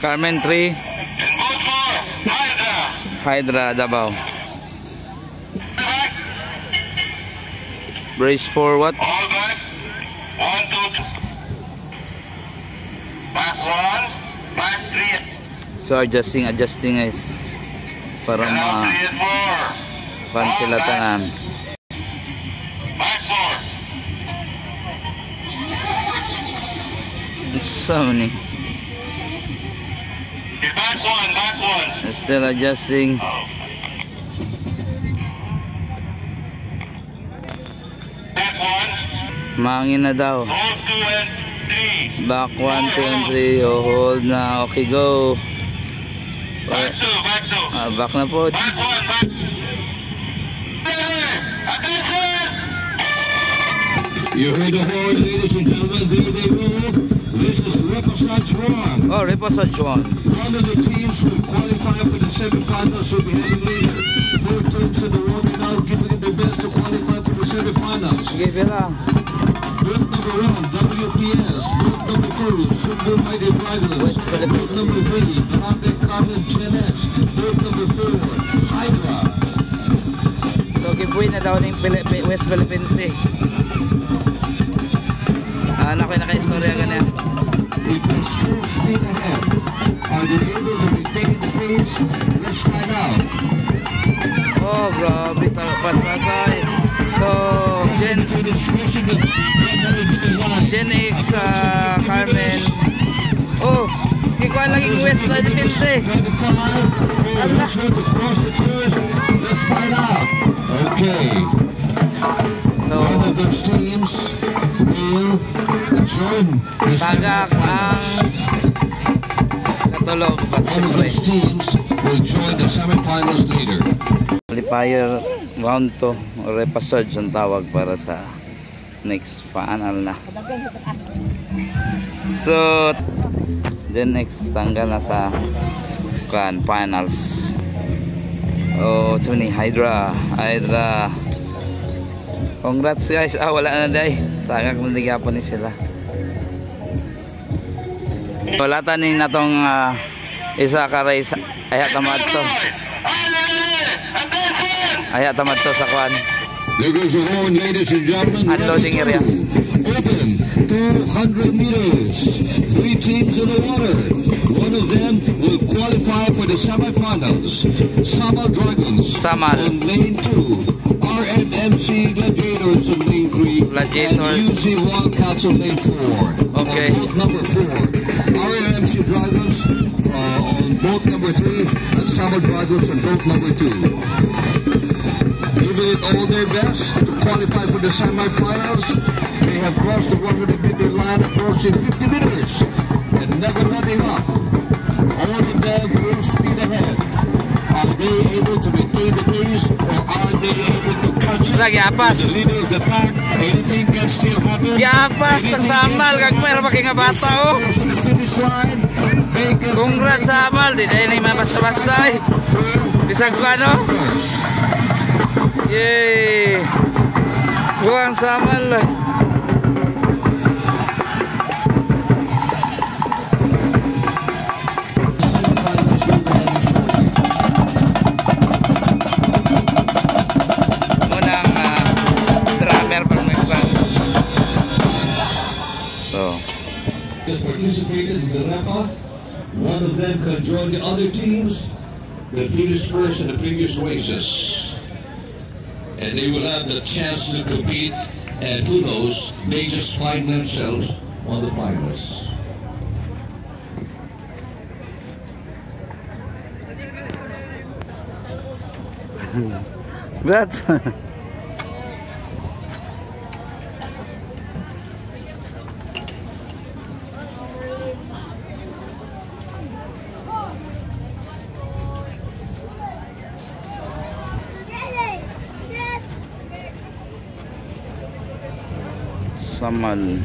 Carmen 3. Hydra, Davao. Brace for what? All back. 1, 2, 3. Back 1, back 3. So adjusting guys. Para sila tanan. Back 4. So many. Back 1. Still adjusting. Back 1. Mangin na daw. Hold 2 and 3. Back 1, 2, and 3. Oh, hold na. Okay, go. Back 2. Back na po. Back 1, back. You heard the horn, ladies and gentlemen. There they go. This is Reposage 1. Oh, Reposage 1. One of the teams will qualify for the semifinals will be heading later. 4 teams in the world are now giving it their best to qualify for the semifinals. Give it up. Boat number 1, WPS. Boat number 2, Sumbu Mighty Dragons. Boat number 3, Barangay Carmen Gen X. Boat number 4, Hydra. So, giveaway na daw ng West Philippines Sea. Anak ko yung naka-istorya ganyan. It was full speed ahead. Are they able to maintain the pace? Let's find out. Oh, grabe. Pas-pasay. So, Gen X, Carmen. Oh, kikuha lang yung West Philippines Sea. Let's go to cross it first. Let's find out. Okay. So, one of those teams will join the tagak ang katulog. One of those teams will join the semifinals later. Qualifier round to, Reposage ang tawag para sa next final na. So, the next tanggal na sa finals. Oh, so ni Hydra. Congrats guys. Wala na day. Tagak nandigapan ni sila. Wala tanin na tong isa ka race. Aya tamad to sa kwan. There goes the horn, ladies and gentlemen. Unloading area. Open 200 meters. 3 teams in the water. One of them will qualify for the semifinals. Samal Dragons on lane 2. RMMC Gladiators on lane 3. And UZ Wildcats on lane 4. Okay. On boat number 4. RMMC Dragons on boat number 3. And Samal Dragons on boat number 2. Giving it all their best to qualify for the semi-finals. They have crossed the 100-meter line, approaching 50 meters, and never letting up. All of them full speed ahead. Are they able to maintain the pace, or are they able to catch up the leader of the pack? Anything can still happen. Yapas, Samal, kagmer making bata oh. Congrats Samal, di dahil na mabasa-basa eh. Bisag ko ano? Yay! Buang Samal lah. Munang drummer pang nagpang. So. Participated in the wrap-up. One of them can join the other teams that finished first in the previous races. And they will have the chance to compete, and who knows, they just find themselves on the finals. That's Samal.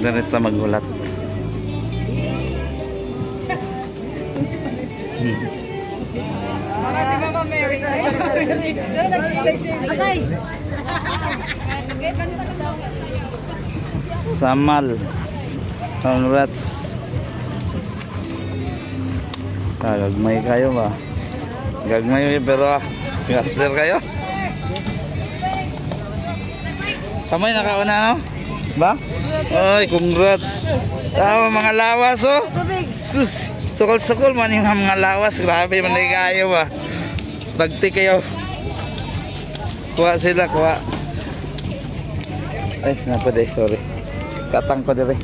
Ganito maghulat. Para si Mama Mary. Atay. Samal. Congrats. Gagmay kayo ba? Gagmay pero gasler kayo. Kamay nakauna no? Ba? Oy, congrats. Mga lawas oh. Sus. Sukol-sukol man yung mga lawas. Grabe man kayo ba? Bagti kayo. Kuha sila, kuha. Ay, napade, sorry. Katang ko dire.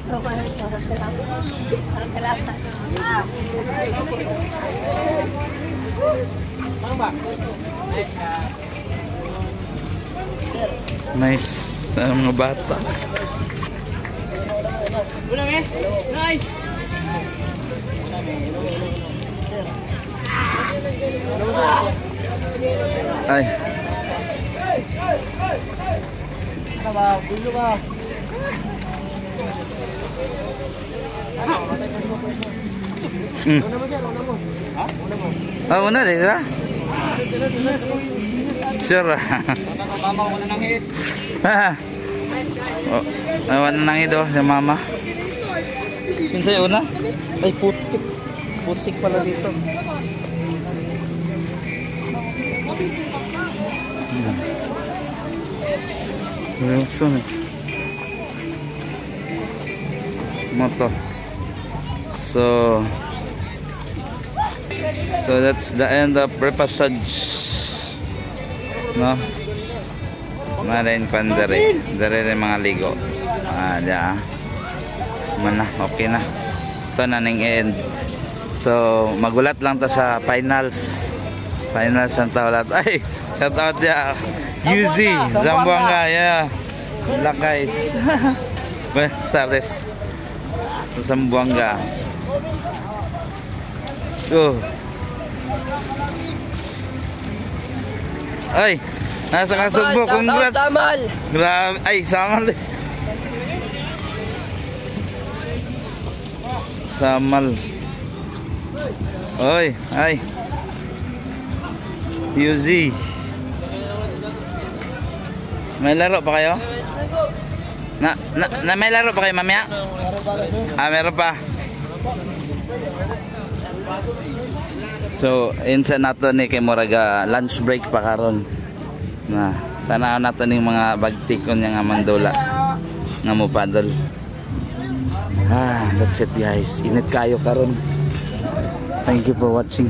Nice. Mga bata. Nice. Ay. Una din ka? Sure. Awan na nang ito si mama. Pinsay una? Ay putik. Putik pala dito. Wilson. Moto. So that's the end of repassage. No? Marin pandere. Dari mga ligo. Diya. Mana, okay na. Ito na ning end. So magulat lang to sa finals. Finals ang tawlat. Ay, shout out ya. Yuzi, Zamboanga, yeah. Good luck guys. Buenas tardes. Zamboanga. Ay, nasa Kasugbo. Congrats. Grabe. Ay, Samal. Samal. Oy, ay. Yuzi. May laro pa kayo? May laro pa kayo mamaya? Meron pa. So, insa nato ni kay Moraga lunch break pa karon. Na sana nato ning mga bagtikon nga mandula nga mo paddle. That's it guys. Init kayo karon. Thank you for watching.